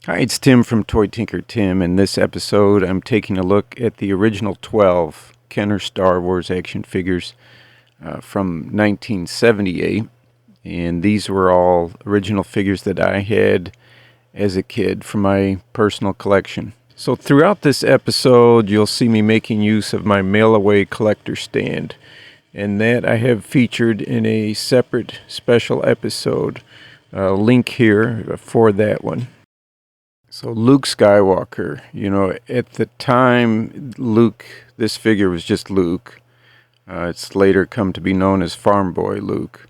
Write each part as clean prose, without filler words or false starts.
Hi, it's Tim from Toy Tinker Tim. In this episode, I'm taking a look at the original 12 Kenner Star Wars action figures from 1978. And these were all original figures that I had as a kid from my personal collection. So throughout this episode, you'll see me making use of my mail-away collector stand. And that I have featured in a separate special episode. Link here for that one. So Luke Skywalker, at the time, this figure was just Luke. It's later come to be known as Farm Boy Luke.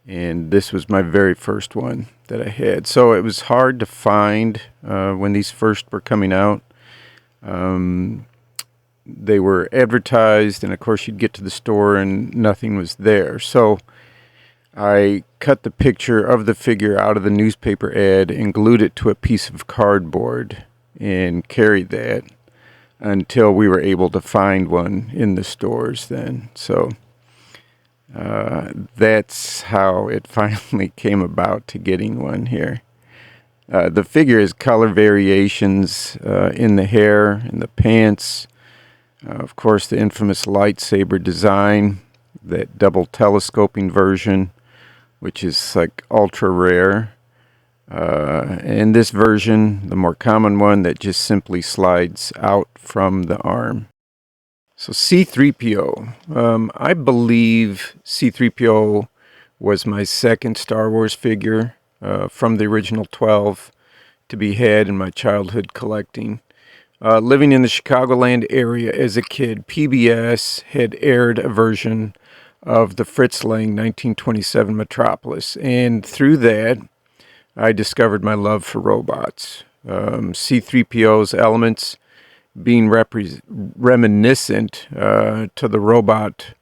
And this was my very first one that I had. So it was hard to find when these first were coming out. They were advertised, and of course you'd get to the store and nothing was there. So I cut the picture of the figure out of the newspaper ad and glued it to a piece of cardboard and carried that until we were able to find one in the stores then. So that's how it finally came about to getting one here. The figure has color variations in the hair and the pants. Of course, the infamous lightsaber design, that double telescoping version, which is like ultra rare. And this version, the more common one, that just simply slides out from the arm. So C-3PO. I believe C-3PO was my second Star Wars figure from the original 12 to be had in my childhood collecting. Living in the Chicagoland area as a kid, PBS had aired a version of the Fritz Lang 1927 Metropolis, and through that I discovered my love for robots. C-3PO's elements being reminiscent to the robot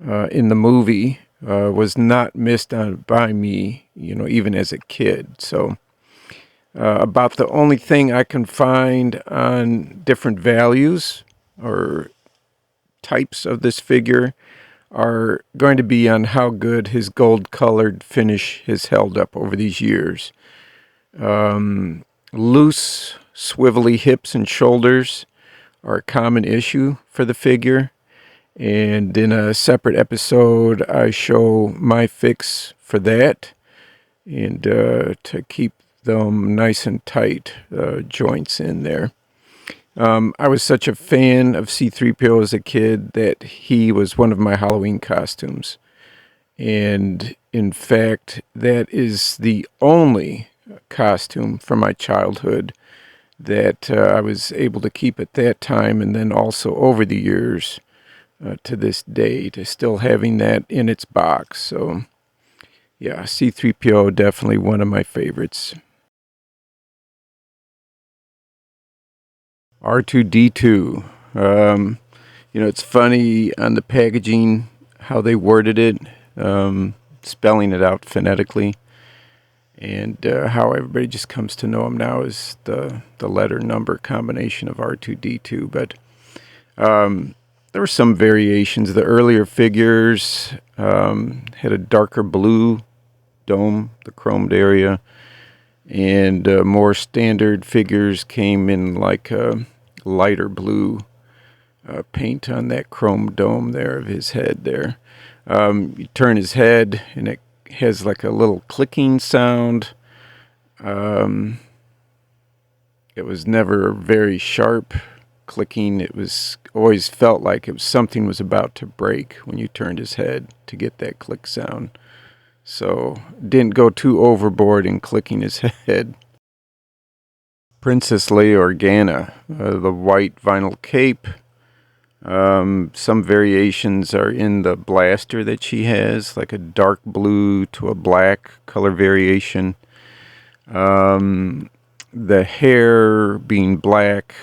in the movie was not missed on by me, even as a kid. So about the only thing I can find on different values or types of this figure are going to be on how good his gold-colored finish has held up over these years. Loose, swivelly hips and shoulders are a common issue for the figure. And in a separate episode, I show my fix for that. And to keep them nice and tight joints in there. I was such a fan of C-3PO as a kid that he was one of my Halloween costumes. And in fact, that is the only costume from my childhood that I was able to keep at that time, and then also over the years to this day, to still having that in its box. So yeah, C-3PO, definitely one of my favorites. R2-D2. It's funny on the packaging how they worded it, spelling it out phonetically, and how everybody just comes to know him now as the letter number combination of R2-D2. But there were some variations. The earlier figures had a darker blue dome, the chromed area, and more standard figures came in like a lighter blue paint on that chrome dome there of his head there. You turn his head and it has like a little clicking sound. It was never very sharp clicking. It was always felt like something was about to break when you turned his head to get that click sound. So didn't go too overboard in clicking his head. Princess Leia Organa, the white vinyl cape. Some variations are in the blaster that she has, like a dark blue to a black color variation. The hair being black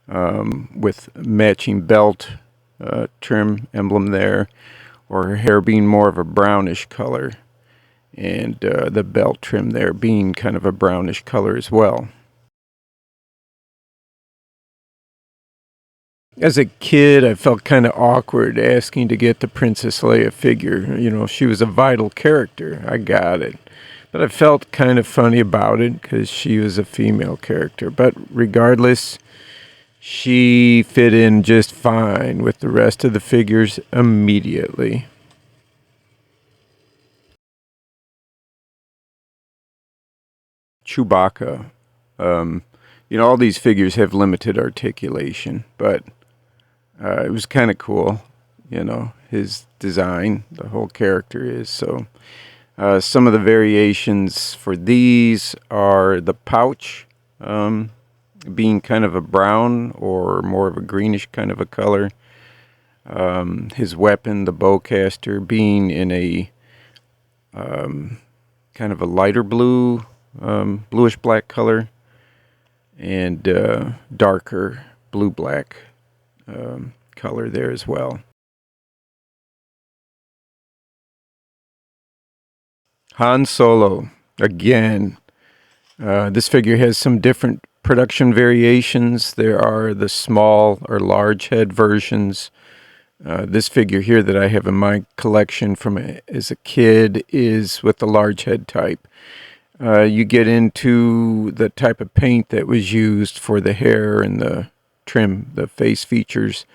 with matching belt trim emblem there, or her hair being more of a brownish color, and the belt trim there being kind of a brownish color as well. As a kid, I felt kind of awkward asking to get the Princess Leia figure. She was a vital character. I got it. But I felt kind of funny about it because she was a female character. But regardless, she fit in just fine with the rest of the figures immediately. Chewbacca. All these figures have limited articulation, but it was kind of cool, his design, the whole character is. So some of the variations for these are the pouch being kind of a brown or more of a greenish kind of a color. His weapon, the bowcaster, being in a kind of a lighter blue, bluish black color, and darker blue-black color there as well. Han Solo, again. This figure has some different production variations. There are the small or large head versions. This figure here that I have in my collection from as a kid is with the large head type. You get into the type of paint that was used for the hair and the trim, the face features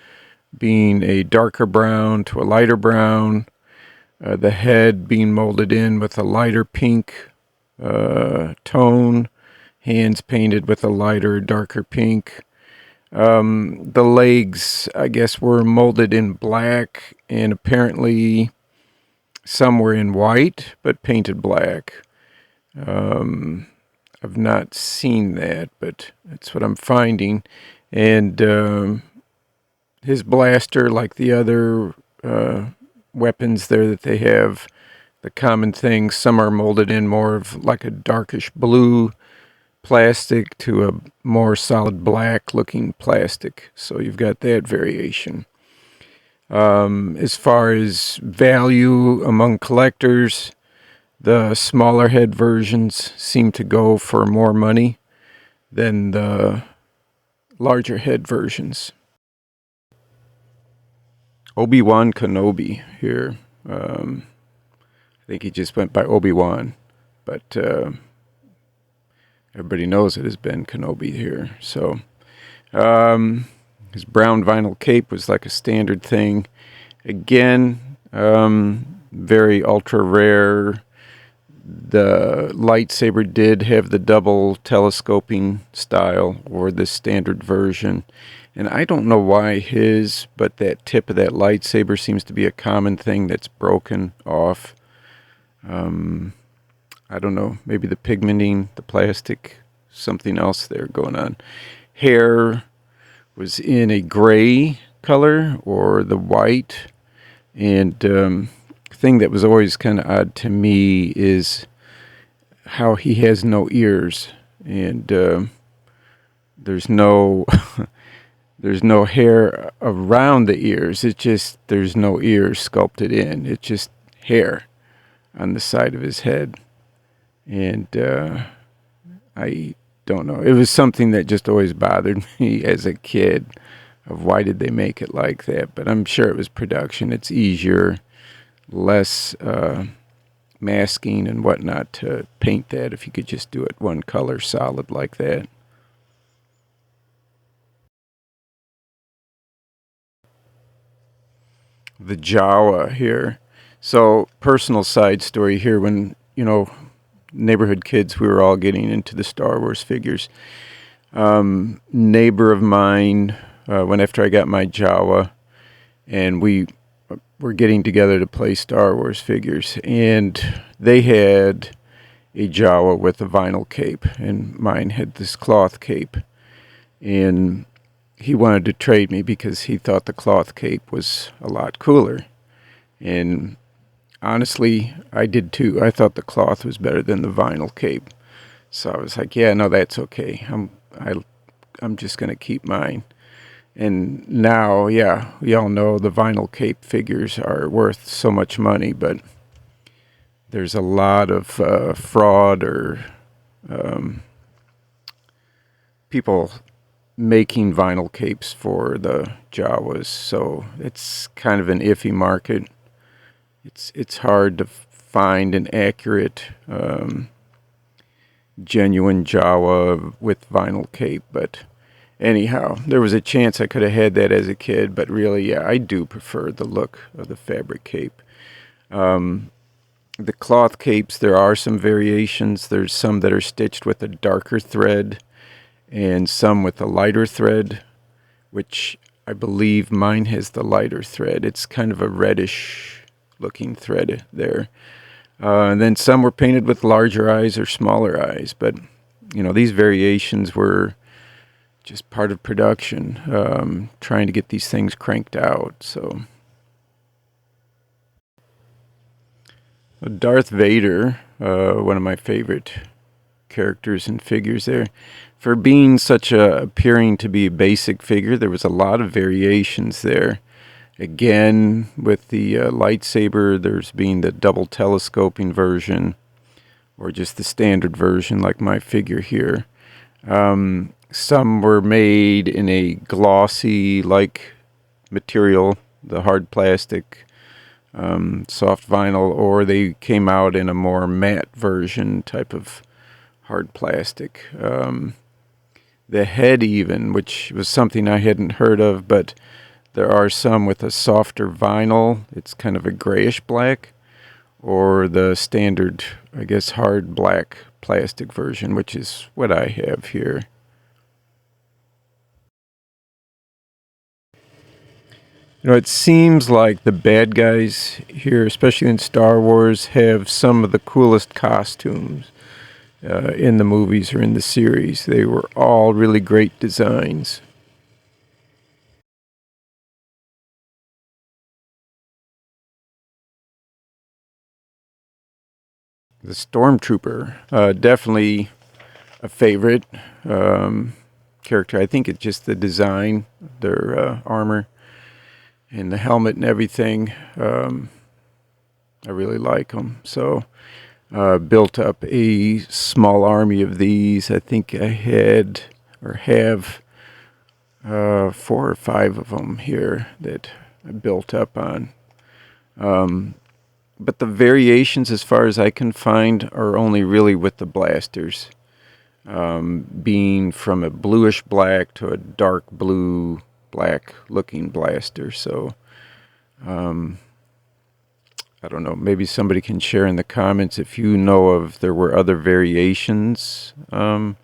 being a darker brown to a lighter brown, the head being molded in with a lighter pink tone, hands painted with a lighter, darker pink. The legs, I guess, were molded in black, and apparently some were in white, but painted black. I've not seen that, but that's what I'm finding. And his blaster, like the other weapons there that they have, the common things, some are molded in more of like a darkish blue plastic to a more solid black looking plastic. So you've got that variation. As far as value among collectors, the smaller head versions seem to go for more money than the larger head versions. Obi-Wan Kenobi here. I think he just went by Obi-Wan, but everybody knows it has been Kenobi here. So his brown vinyl cape was like a standard thing. Again, very ultra rare. The lightsaber did have the double telescoping style, or the standard version. And I don't know why his, but that tip of that lightsaber seems to be a common thing that's broken off. I don't know, maybe the pigmenting, the plastic, something else there going on. Hair was in a gray color or the white. And thing that was always kind of odd to me is how he has no ears, and there's no there's no hair around the ears. It's just there's no ears sculpted in. It's just hair on the side of his head, and I don't know. It was something that just always bothered me as a kid. Of why did they make it like that? But I'm sure it was production. It's easier, less masking and whatnot to paint that if you could just do it one color solid like that. The Jawa here. So, personal side story here. When, neighborhood kids, we were all getting into the Star Wars figures. Neighbor of mine, went after I got my Jawa, and we were getting together to play Star Wars figures, and they had a Jawa with a vinyl cape, and mine had this cloth cape, and he wanted to trade me because he thought the cloth cape was a lot cooler, and honestly, I did too. I thought the cloth was better than the vinyl cape, so I was like, yeah, no, that's okay. I'm just gonna keep mine. And now, yeah, we all know the vinyl cape figures are worth so much money, but there's a lot of fraud or people making vinyl capes for the Jawas, so it's kind of an iffy market. It's hard to find an accurate, genuine Jawa with vinyl cape, but anyhow, there was a chance I could have had that as a kid, but really, yeah, I do prefer the look of the fabric cape. The cloth capes, there are some variations. There's some that are stitched with a darker thread and some with a lighter thread, which I believe mine has the lighter thread. It's kind of a reddish looking thread there. And then some were painted with larger eyes or smaller eyes, but these variations were just part of production, trying to get these things cranked out. So Darth Vader, one of my favorite characters and figures there. For being appearing to be a basic figure, there was a lot of variations there. Again, with the lightsaber, there's being the double telescoping version, or just the standard version like my figure here. Some were made in a glossy-like material, the hard plastic, soft vinyl, or they came out in a more matte version type of hard plastic. The head even, which was something I hadn't heard of, but there are some with a softer vinyl. It's kind of a grayish black, or the standard, I guess, hard black plastic version, which is what I have here. It seems like the bad guys here, especially in Star Wars, have some of the coolest costumes in the movies or in the series. They were all really great designs. The Stormtrooper, definitely a favorite character. I think it's just the design, their armor, and the helmet and everything. I really like them. So built up a small army of these. I think I had or have 4 or 5 of them here that I built up on. But the variations, as far as I can find, are only really with the blasters. Being from a bluish black to a dark blue black looking blaster. So I don't know, maybe somebody can share in the comments if you know of there were other variations on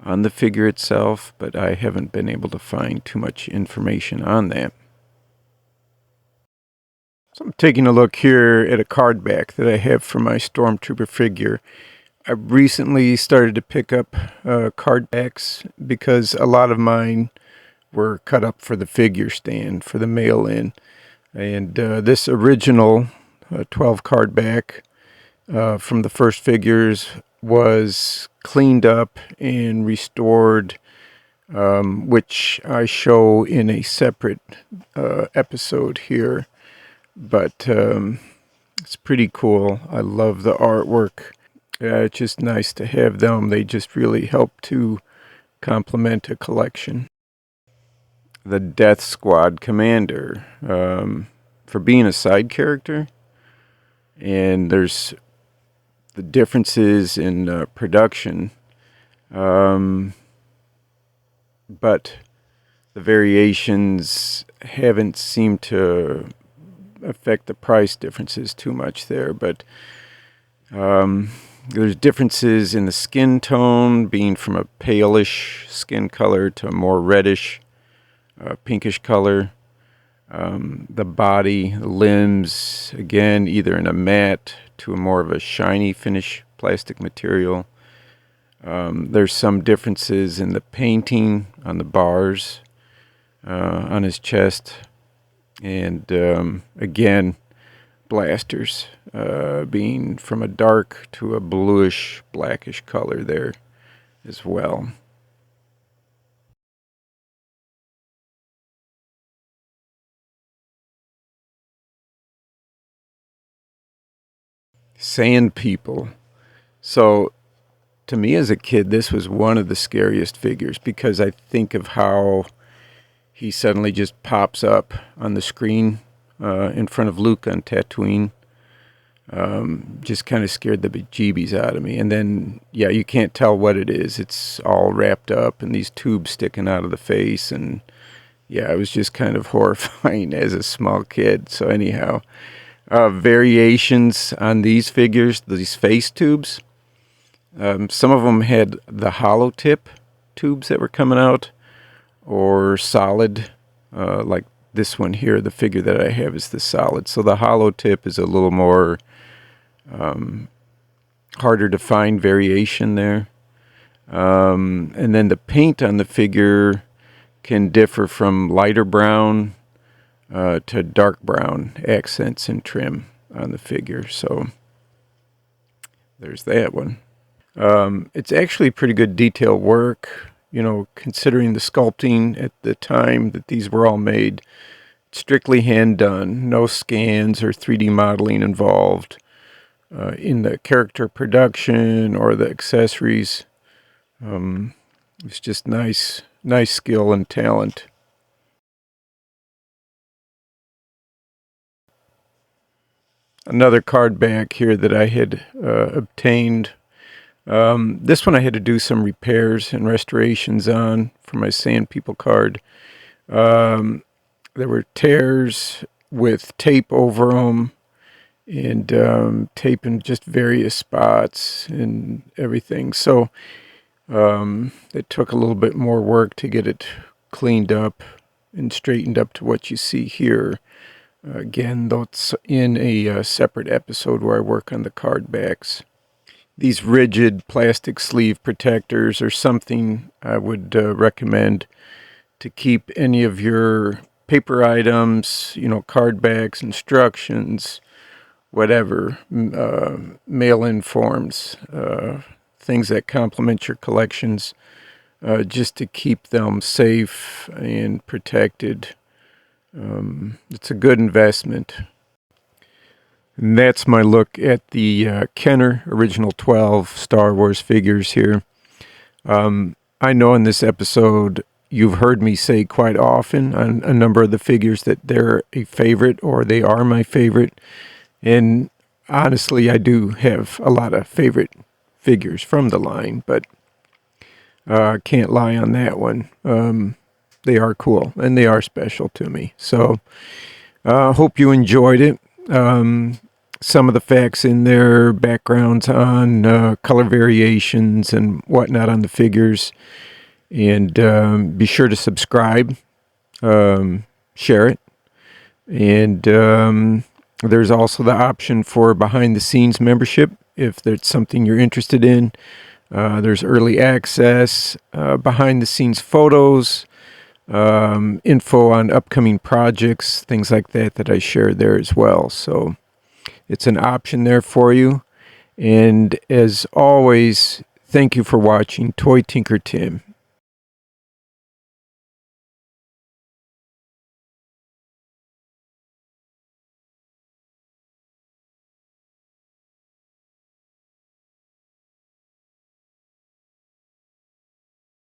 the figure itself, but I haven't been able to find too much information on that. So I'm taking a look here at a card back that I have for my Stormtrooper figure. I recently started to pick up card backs because a lot of mine were cut up for the figure stand, for the mail-in. And this original 12 card back from the first figures was cleaned up and restored, which I show in a separate episode here. But it's pretty cool. I love the artwork. It's just nice to have them. They just really help to complement a collection. The Death Squad Commander, for being a side character, and there's the differences in production, but the variations haven't seemed to affect the price differences too much there. But there's differences in the skin tone, being from a palish skin color to a more reddish, pinkish color. The body, limbs, again, either in a matte to a more of a shiny finish plastic material. There's some differences in the painting on the bars on his chest. And again, blasters being from a dark to a bluish, blackish color there as well. Sand People. So to me as a kid, this was one of the scariest figures because I think of how he suddenly just pops up on the screen in front of Luke on Tatooine. Just kind of scared the bejeebies out of me. And then, yeah, you can't tell what it is. It's all wrapped up and these tubes sticking out of the face. And yeah, it was just kind of horrifying as a small kid. So anyhow, variations on these figures, these face tubes. Some of them had the hollow tip tubes that were coming out, or solid, like this one here. The figure that I have is the solid. So the hollow tip is a little more harder to find variation there. And then the paint on the figure can differ from lighter brown to dark brown accents and trim on the figure. So there's that one. It's actually pretty good detail work, you know, considering the sculpting at the time that these were all made. Strictly hand done, no scans or 3D modeling involved in the character production or the accessories. It's just nice skill and talent. Another card back here that I had obtained. This one I had to do some repairs and restorations on for my Sand People card. There were tears with tape over them, and tape in just various spots and everything. So it took a little bit more work to get it cleaned up and straightened up to what you see here. Again, that's in a separate episode where I work on the card backs. These rigid plastic sleeve protectors are something I would recommend to keep any of your paper items, you know, card backs, instructions, whatever, mail-in forms, things that complement your collections, just to keep them safe and protected. It's a good investment. And that's my look at the Kenner Original 12 Star Wars figures here. I know in this episode you've heard me say quite often on a number of the figures that they're a favorite or they are my favorite. And honestly, I do have a lot of favorite figures from the line, but I can't lie on that one. They are cool and they are special to me. So hope you enjoyed it. Some of the facts in there, backgrounds on color variations and whatnot on the figures. And be sure to subscribe, share it. And there's also the option for behind the scenes membership if that's something you're interested in. There's early access, behind the scenes photos, info on upcoming projects, things like that I share there as well. So it's an option there for you. And as always, thank you for watching Toy Tinker Tim.